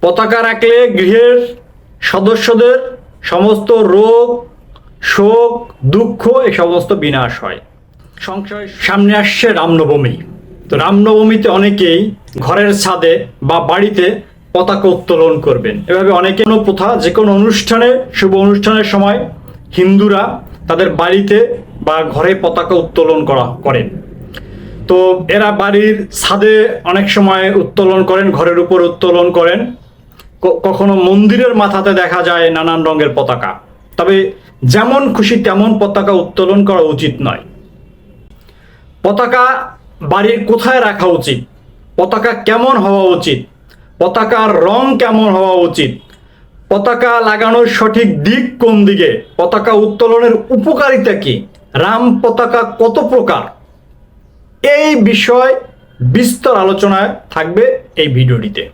পতাকা রাখলে গৃহের সদস্যদের সমস্ত রোগ, শোক, দুঃখ এই সমস্ত বিনাশ হয়। সংসারের সামনে আসছে রামনবমী। তো রামনবমীতে অনেকেই ঘরের ছাদে বা বাড়িতে পতাকা উত্তোলন করবেন। এভাবে অনেকে কোনো প্রথা, যে কোনো অনুষ্ঠানে, শুভ অনুষ্ঠানের সময় হিন্দুরা তাদের বাড়িতে বা ঘরে পতাকা উত্তোলন করেন। তো এরা বাড়ির ছাদে অনেক সময় উত্তোলন করেন, ঘরের উপর উত্তোলন করেন। কখনো মন্দিরের মাথাতে দেখা যায় নানান রঙের পতাকা। তবে যেমন খুশি তেমন পতাকা উত্তোলন করা উচিত নয়। পতাকা বাড়ির কোথায় রাখা উচিত, পতাকা কেমন হওয়া উচিত, পতাকার রং কেমন হওয়া উচিত, পতাকা লাগানোর সঠিক দিক কোন দিকে, পতাকা উত্তোলনের উপকারিতা কি, রাম পতাকা কত প্রকার, এই বিষয় বিস্তর আলোচনায় থাকবে এই ভিডিওটিতে।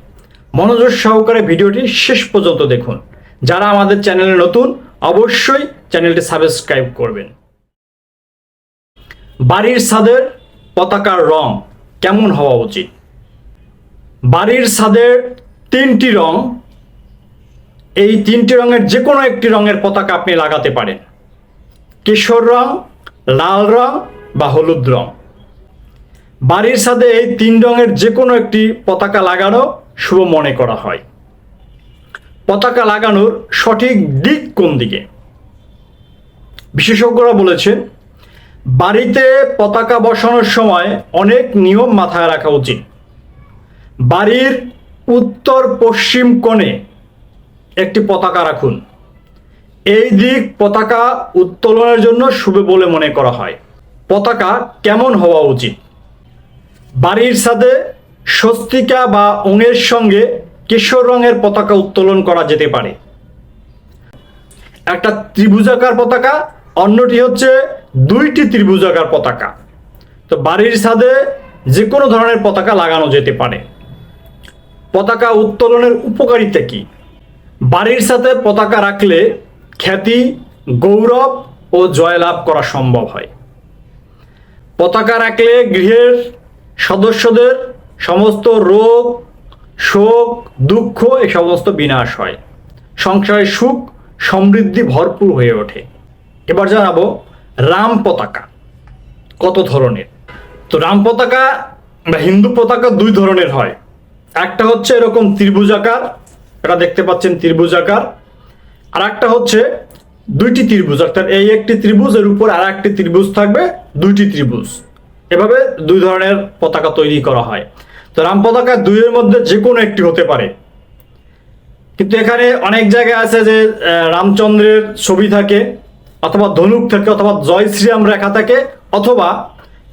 মনোযোগ সহকারে ভিডিওটি শেষ পর্যন্ত দেখুন। যারা আমাদের চ্যানেলে নতুন, অবশ্যই চ্যানেলটি সাবস্ক্রাইব করবেন। বাড়ির ছাদের পতাকার রং কেমন হওয়া উচিত? বাড়ির ছাদের তিনটি রং, এই তিনটি রঙের যে কোনো একটি রঙের পতাকা আপনি লাগাতে পারেন। কেশর রং, লাল রং বা হলুদ রং। বাড়ির ছাদে এই তিন রঙের যে কোনো একটি পতাকা লাগানো শুভ মনে করা হয়। পতাকা লাগানোর সঠিক দিক কোন দিকে? বিশেষজ্ঞরা বলেছেন, বাড়িতে পতাকা বসানোর সময় অনেক নিয়ম মাথায় রাখা উচিত। বাড়ির উত্তর পশ্চিম কোণে একটি পতাকা রাখুন। এই দিক পতাকা উত্তোলনের জন্য শুভ বলে মনে করা হয়। পতাকা কেমন হওয়া উচিত? বাড়ির ছাদে স্বস্তিকা বা ওঙের সঙ্গে কেশর রঙের পতাকা উত্তোলন করা যেতে পারে। একটা ত্রিভুজাকার পতাকা, অন্যটি হচ্ছে দুইটি ত্রিভুজাকার পতাকা। তো বাড়ির ছাদে যে কোনো ধরনের পতাকা লাগানো যেতে পারে। পতাকা উত্তোলনের উপকারিতা কি? বাড়ির ছাদে পতাকা রাখলে খ্যাতি, গৌরব ও জয়লাভ করা সম্ভব হয়। পতাকা রাখলে গৃহের সদস্যদের সমস্ত রোগ, শোক, দুঃখ এই সমস্ত বিনাশ হয়। সংসারে সুখ, সমৃদ্ধি ভরপুর হয়ে ওঠে। এবার জানাবো রাম পতাকা কত ধরনের। তো রাম পতাকা বা হিন্দু পতাকা দুই ধরনের হয়। একটা হচ্ছে এরকম ত্রিভুজাকার, এটা দেখতে পাচ্ছেন ত্রিভুজাকার। আর একটা হচ্ছে দুইটি ত্রিভুজ, অর্থাৎ এই একটি ত্রিভুজ, এর উপর আর একটি ত্রিভুজ থাকবে, দুইটি ত্রিভুজ। এভাবে দুই ধরনের পতাকা তৈরি করা হয়। তো রাম পতাকা দুইয়ের মধ্যে যে কোনো একটি হতে পারে। কিন্তু এখানে অনেক জায়গায় আছে যে রামচন্দ্রের ছবি থাকে, অথবা ধনুক থাকে, অথবা জয় শ্রীরাম লেখা থাকে, অথবা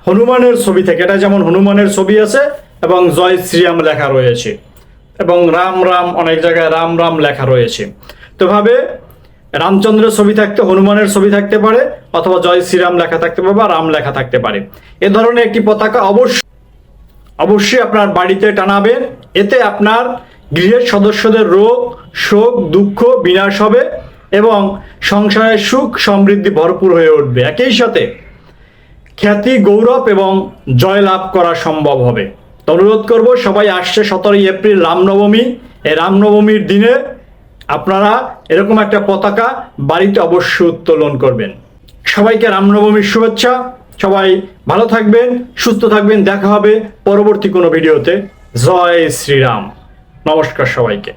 হনুমানের ছবি থাকে। এটা যেমন হনুমানের ছবি আছে এবং জয় শ্রীরাম লেখা রয়েছে, এবং রাম রাম, অনেক জায়গায় রাম রাম লেখা রয়েছে। তো ভাবে রামচন্দ্রের ছবি থাকতে, হনুমানের ছবি থাকতে পারে, অথবা জয় শ্রীরাম লেখা থাকতে পারে বা রাম লেখা থাকতে পারে। এ ধরনের একটি পতাকা অবশ্যই আপনার বাড়িতে টানাবেন। এতে আপনার গৃহের সদস্যদের রোগ, শোক, দুঃখ বিনাশ হবে এবং সংসারের সুখ সমৃদ্ধি ভরপুর হয়ে উঠবে। একই সাথে খ্যাতি, গৌরব এবং জয় লাভ করা সম্ভব হবে। তো অনুরোধ করবো, সবাই আসছে 17 এপ্রিল রামনবমী। এই রামনবমীর দিনে আপনারা এরকম একটা পতাকা বাড়িতে অবশ্যই উত্তোলন করবেন। সবাইকে রামনবমীর শুভেচ্ছা। সবাই ভালো থাকবেন, সুস্থ থাকবেন। দেখা হবে পরবর্তী কোনো ভিডিওতে। জয় শ্রীরাম। নমস্কার সবাইকে।